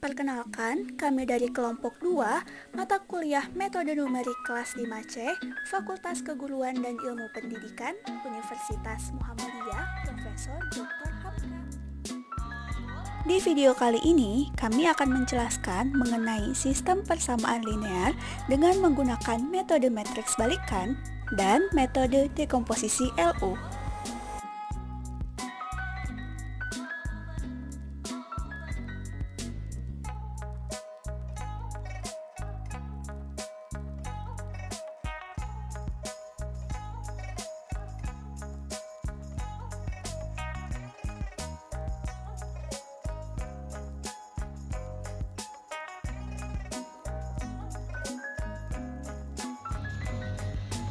Perkenalkan, kami dari kelompok 2, mata kuliah Metode Numerik kelas 5C, Fakultas Keguruan dan Ilmu Pendidikan, Universitas Muhammadiyah, Profesor Dr. Hamka. Di video kali ini, kami akan menjelaskan mengenai sistem persamaan linear dengan menggunakan metode matriks balikan dan metode dekomposisi LU.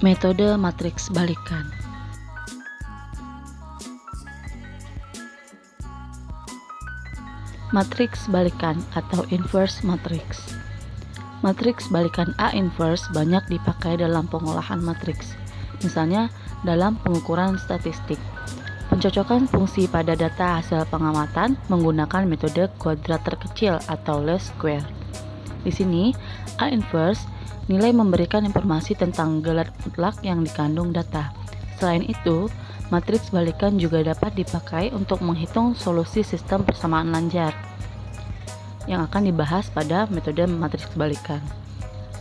Metode matriks balikan. Matriks balikan atau inverse matriks. Matriks balikan A inverse banyak dipakai dalam pengolahan matriks, misalnya dalam pengukuran statistik. Pencocokan fungsi pada data hasil pengamatan menggunakan metode kuadrat terkecil atau least square. Di sini, A inverse nilai memberikan informasi tentang gelar mutlak yang dikandung data. Selain itu, matriks balikan juga dapat dipakai untuk menghitung solusi sistem persamaan lanjar yang akan dibahas pada metode matriks balikan.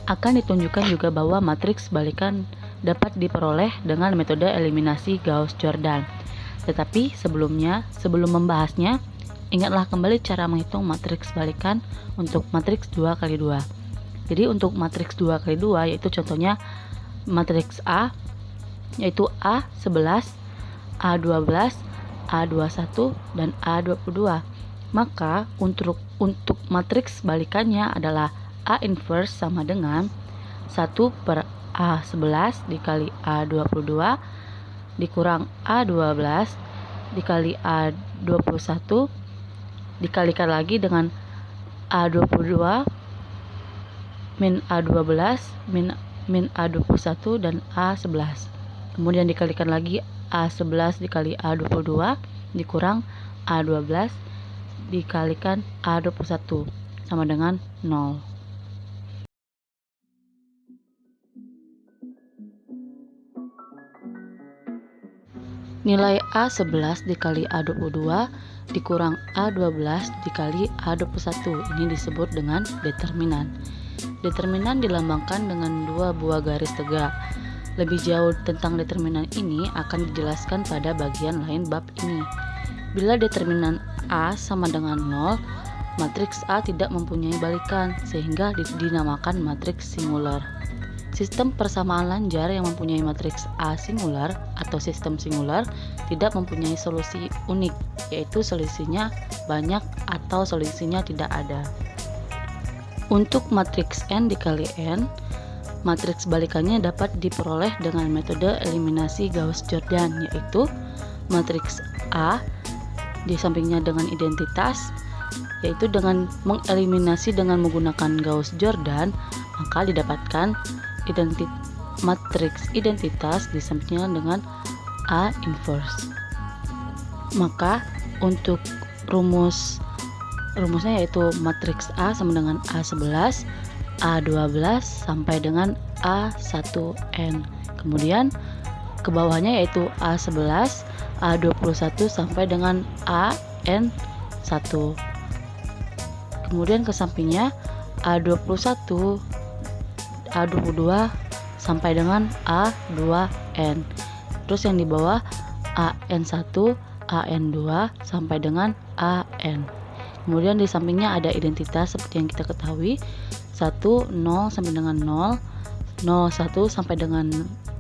Akan ditunjukkan juga bahwa matriks balikan dapat diperoleh dengan metode eliminasi Gauss-Jordan. Tetapi sebelum membahasnya, ingatlah kembali cara menghitung matriks balikan untuk matriks 2x2. Jadi untuk matriks 2x2 yaitu contohnya matriks A yaitu A11, A12, A21, dan A22. Maka untuk matriks balikannya adalah A inverse sama dengan 1/A11 dikali A22 dikurang A12 dikali A21 dikalikan lagi dengan A22 min A12 min A21 dan A11. Kemudian dikalikan lagi A11 dikali A22 dikurang A12 dikalikan A21 sama dengan 0. Nilai A11 dikali A22 dikurang A12 dikali A21 ini disebut dengan determinan. Determinan dilambangkan dengan dua buah garis tegak. Lebih jauh tentang determinan ini akan dijelaskan pada bagian lain bab ini. Bila determinan A sama dengan 0, matriks A tidak mempunyai balikan sehingga dinamakan matriks singular. Sistem persamaan lanjar yang mempunyai matriks A singular atau sistem singular tidak mempunyai solusi unik, yaitu selisihnya banyak atau selisihnya tidak ada. Untuk matriks N dikali N, matriks balikannya dapat diperoleh dengan metode eliminasi Gauss-Jordan, yaitu matriks A di sampingnya dengan identitas, yaitu dengan mengeliminasi dengan menggunakan Gauss-Jordan, maka didapatkan matriks identitas di sampingnya dengan A inverse. Maka untuk rumusnya yaitu matriks A sama dengan A11, A12 sampai dengan A1N. Kemudian ke bawahnya yaitu A11, A21 sampai dengan AN1. Kemudian ke sampingnya A21, A22 sampai dengan A2N. Terus yang di bawah AN1, AN2 sampai dengan AN. Kemudian di sampingnya ada identitas seperti yang kita ketahui, 1, 0 sampai dengan 0, 0, 1 sampai dengan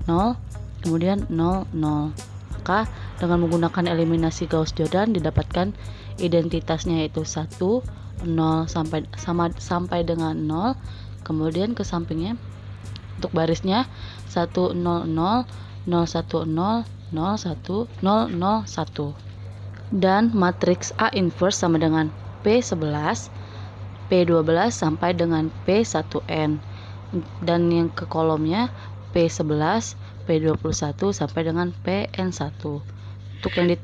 0, kemudian 0, 0. Maka dengan menggunakan eliminasi Gauss-Jordan didapatkan identitasnya yaitu 1, 0 sampai dengan 0. Kemudian ke sampingnya untuk barisnya 1, 0, 0, 0, 1, 0, 0, 1, 0, 0, 1. Dan matriks A inverse sama dengan P11, P12 sampai dengan P1N. Dan yang ke kolomnya P11, P21 sampai dengan PN1. Untuk yang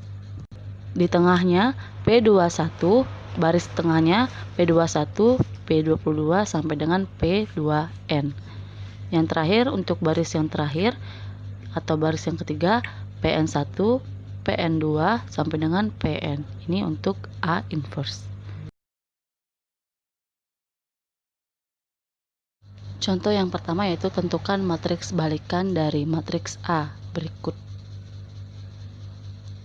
di tengahnya P21, baris tengahnya P21, P22 sampai dengan P2N. Yang terakhir untuk baris yang terakhir atau baris yang ketiga PN1, PN2 sampai dengan PN. Ini untuk A inverse. Contoh yang pertama yaitu tentukan matriks balikan dari matriks A berikut.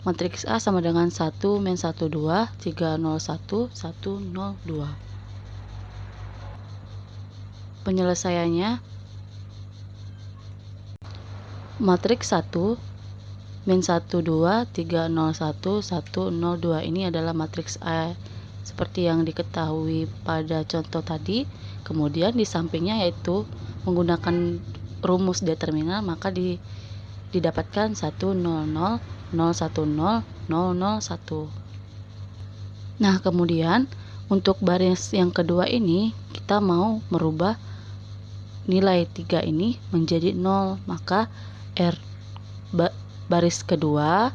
Matriks A sama dengan 1 min 1 2 3 0 1 1 0 2. Penyelesaiannya matriks 1 min 1 2 3 0 1 1 0 2 ini adalah matriks A seperti yang diketahui pada contoh tadi. Kemudian di sampingnya yaitu menggunakan rumus determinan, maka didapatkan 1 0 0 0 1 0 0 0 1. Nah, kemudian untuk baris yang kedua ini kita mau merubah nilai 3 ini menjadi 0, maka R baris kedua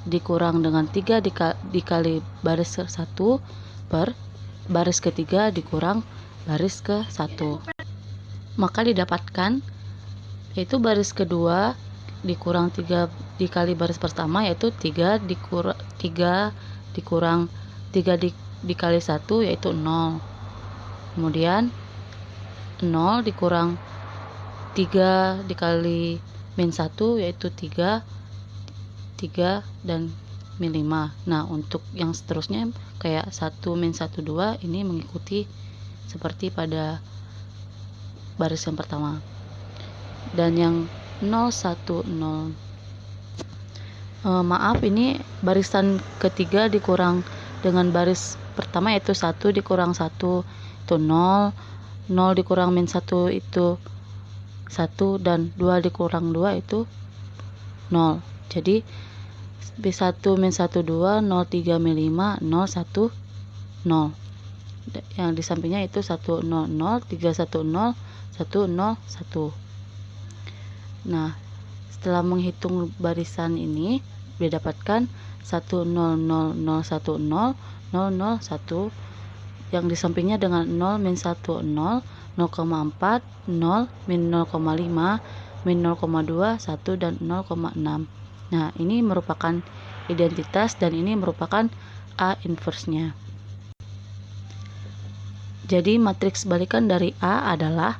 dikurang dengan 3 dikali baris 1 per baris ketiga dikurang baris ke 1, maka didapatkan yaitu baris kedua dikurang 3 dikali baris pertama yaitu 3 dikurang 3 dikali 1 yaitu 0, kemudian 0 dikurang 3 dikali min 1 yaitu 3 dan min 5. Nah, untuk yang seterusnya kayak 1 min 1 2 ini mengikuti seperti pada baris yang pertama. Dan yang 0 1 0 maaf, ini barisan ketiga dikurang dengan baris pertama yaitu 1 dikurang 1 itu 0, 0 dikurang min 1 itu 1, dan 2 dikurang 2 itu 0. Jadi B1 min 1 2 0 3 min 5 0 1 0. Yang di sampingnya itu 1 0 0 3 1 0 1 0 1. Nah, setelah menghitung barisan ini didapatkan 1 0 0 0 1 0 0 0 1. Yang di sampingnya dengan 0 min 1 0 0,4 0 min 0,5 min 0,2 1 dan 0,6. Nah, ini merupakan identitas dan ini merupakan A inverse-nya. Jadi matriks balikan dari A adalah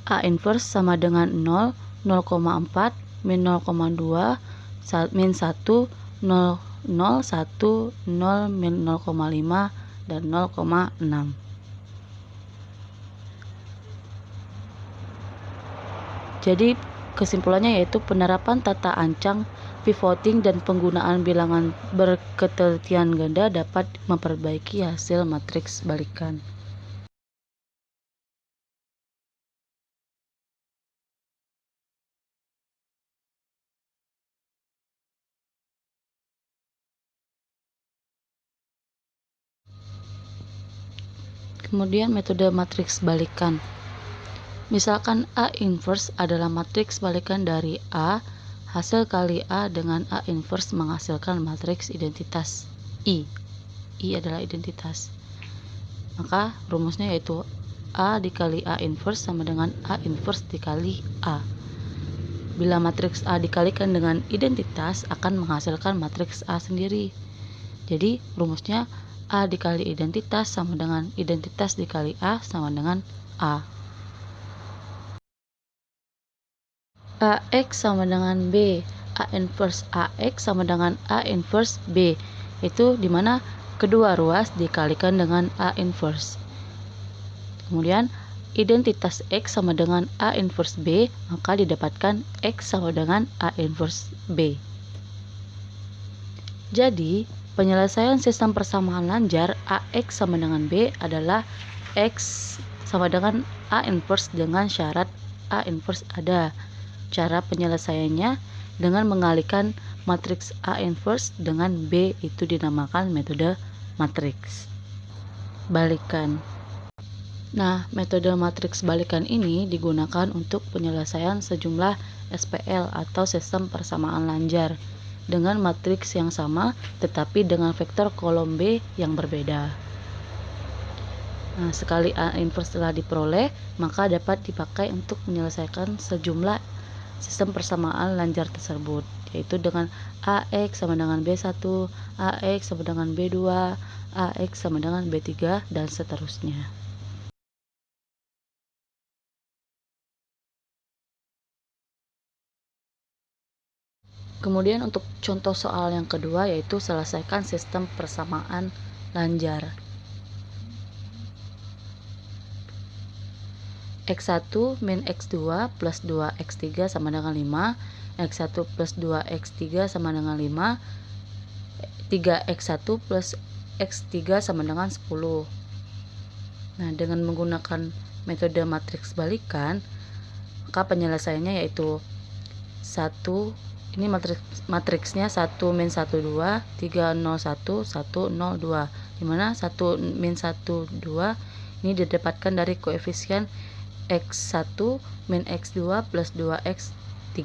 A inverse sama dengan 0, 0,4, min 0,2, min 1, 0, 0, 1, 0, min 0,5, dan 0,6. Jadi kesimpulannya yaitu penerapan tata ancang, pivoting, dan penggunaan bilangan berketelitian ganda dapat memperbaiki hasil matriks balikan. Kemudian metode matriks balikan. Misalkan A inverse adalah matriks balikan dari A, hasil kali A dengan A inverse menghasilkan matriks identitas I. I adalah identitas. Maka rumusnya yaitu A dikali A inverse sama dengan A inverse dikali A. Bila matriks A dikalikan dengan identitas akan menghasilkan matriks A sendiri. Jadi rumusnya A dikali identitas sama dengan identitas dikali A sama dengan A. AX sama dengan B, A inverse AX sama dengan A inverse B, itu dimana kedua ruas dikalikan dengan A inverse. Kemudian identitas X sama dengan A inverse B, maka didapatkan X sama dengan A inverse B. Jadi penyelesaian sistem persamaan lanjar AX sama dengan B adalah X sama dengan A inverse dengan syarat A inverse ada. Cara penyelesaiannya dengan mengalihkan matriks A inverse dengan B, itu dinamakan metode matriks balikan. Nah, metode matriks balikan ini digunakan untuk penyelesaian sejumlah SPL atau sistem persamaan lanjar. dengan matriks yang sama tetapi dengan vektor kolom B yang berbeda. Nah, sekali A inverse telah diperoleh, maka dapat dipakai untuk menyelesaikan sejumlah sistem persamaan lanjar tersebut, yaitu dengan AX sama dengan B1, AX sama dengan B2, AX sama dengan B3, dan seterusnya. Kemudian untuk contoh soal yang kedua, yaitu selesaikan sistem persamaan lanjar. X1 min X2 plus 2X3 sama dengan 5, X1 plus 2X3 sama dengan 5, 3X1 plus X3 sama dengan 10. Nah, dengan menggunakan metode matriks balikan, maka penyelesaiannya yaitu 1, ini matriksnya 1 min 1 2, 3 0 1, 1 0 2, dimana 1 min 1 2 ini didapatkan dari koefisien X1 min X2 plus 2X3.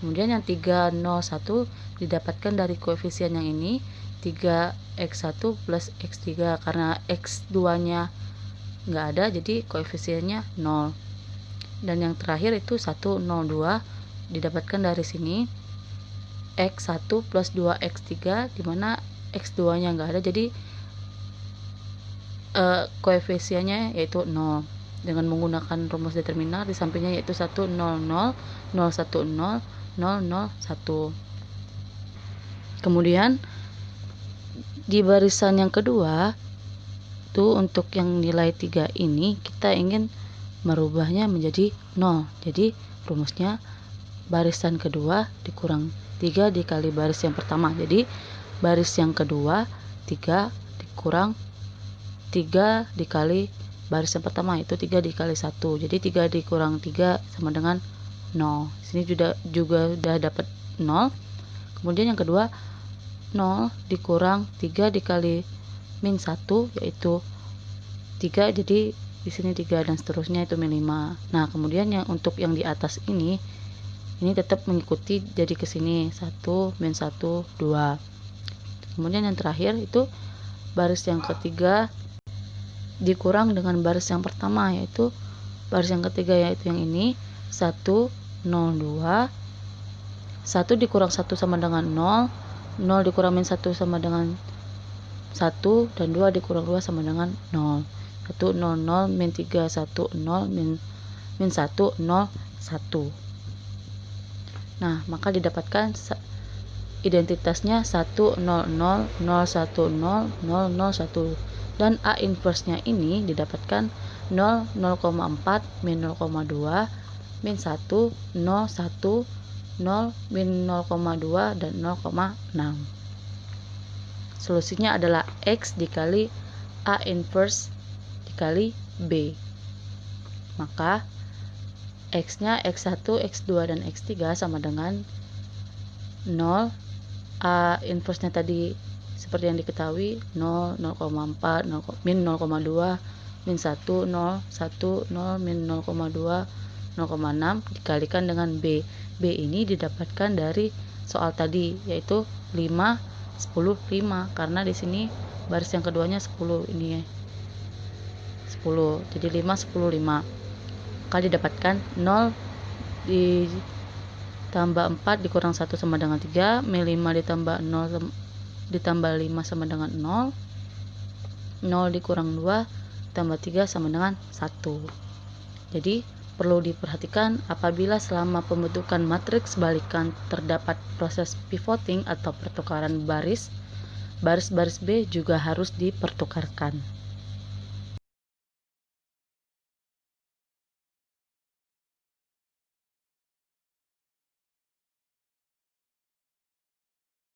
Kemudian yang 3 0 1 didapatkan dari koefisien yang ini 3X1 plus X3, karena X2 nya nggak ada jadi koefisiennya 0. Dan yang terakhir itu 1 0 2 didapatkan dari sini X1 plus 2X3, dimana X2 nya nggak ada jadi koefisiennya yaitu 0. Dengan menggunakan rumus determinar di sampingnya yaitu 1 0 0 0 1 0 0 0 1. Kemudian di barisan yang kedua itu untuk yang nilai 3 ini kita ingin merubahnya menjadi 0. Jadi rumusnya barisan kedua dikurang 3 dikali baris yang pertama. Jadi baris yang kedua 3 dikurang 3 dikali baris yang pertama, itu 3 dikali 1. Jadi 3 dikurang 3 sama dengan 0. Sini juga sudah dapat 0. Kemudian yang kedua 0 dikurang 3 dikali min 1 yaitu 3, jadi di sini 3 dan seterusnya itu min 5. Nah, kemudian yang untuk yang di atas ini tetap mengikuti jadi ke sini 1 min 1 2. Kemudian yang terakhir itu baris yang ketiga dikurang dengan baris yang pertama, yaitu baris yang ketiga yaitu yang ini 1 0 2, 1 dikurang 1 sama dengan 0, 0 dikurang min 1 sama dengan 1, dan 2 dikurang 2 sama dengan 0. 1 0 0 min 3 1 0 min 1 0 1. Nah, maka didapatkan identitasnya 1 0 0 0 1 0 0 0 0 1, dan A inverse-nya ini didapatkan 0 0,4 min 0,2 min 1 0 1 0 min 0,2 dan 0,6. Solusinya adalah X dikali A inverse dikali B. Maka X-nya X1, X2, dan X3 sama dengan 0. A inverse-nya tadi seperti yang diketahui 0, 0,4, min 0,2, min 1, 0, 1, 0, min 0,2, 0,6 dikalikan dengan B. B ini didapatkan dari soal tadi yaitu 5, 10, 5, karena di sini baris yang keduanya 10 ini ya. 10. Jadi 5, 10, 5. Maka didapatkan 0 ditambah 4 dikurang 1 sama dengan 3, min 5 ditambah 0 ditambah 5 sama dengan 0, 0 dikurang 2 tambah 3 sama dengan 1. Jadi perlu diperhatikan apabila selama pembentukan matriks balikan terdapat proses pivoting atau pertukaran baris, baris-baris B juga harus dipertukarkan.